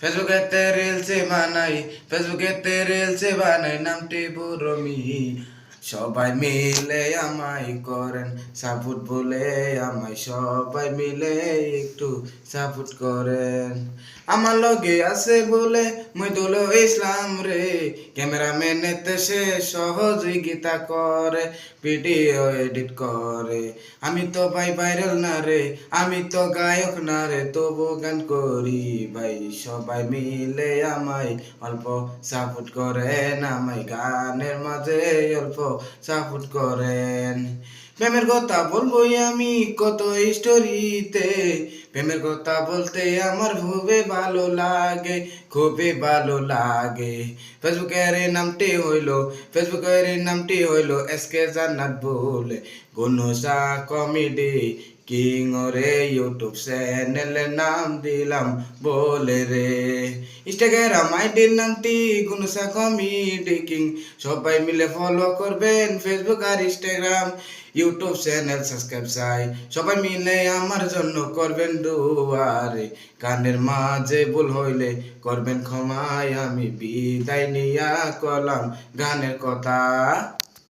ফেসবুকেতে রিলসে বানাই নামটি বুড়মি। সবাই মিলে আমায় করেন সাপোর্ট বলে আমায় সবাই মিলে একটু সাপোর্ট করেন। আমার লগে আছে বলে মইদুল ইসলাম রে, ক্যামেরাম্যানেতে সে সহযোগিতা করে, ভিডিও এডিট করে। আমি তো ভাই ভাইরাল না রে, আমি তো গায়ক না রে, তবু গান করি ভাই। সবাই মিলে আমায় অল্প সাপোর্ট করেন, আমায় গানের মাঝে অল্প সাপোর্ট করেন। প্রেমের কথা বলবো আমি কত স্টোরিতে, প্রেমের কথা বলতে আমার খুবই ভালো লাগে। ফেসবুকের নামটি হইল এসকে জান্নাত বলে, গুনুসা কমেডি কিং রে, ইউটিউব চ্যানেলের নাম দিলাম বলে রে। ইনস্টাগ্রাম আইডির নামটি গুনুসা কমেডি কিং, সবাই মিলে ফলো করবেন ফেসবুক আর ইনস্টাগ্রাম, ইউটিউব চ্যানেল সাবস্ক্রাইব চাই। সবাই মিলে আমার জন্য করবেন দুয়ারে, গানের মাঝে ভুল হইলে করবেন ক্ষমায়, আমি বিদায় নিয়া কলাম গানের কথা।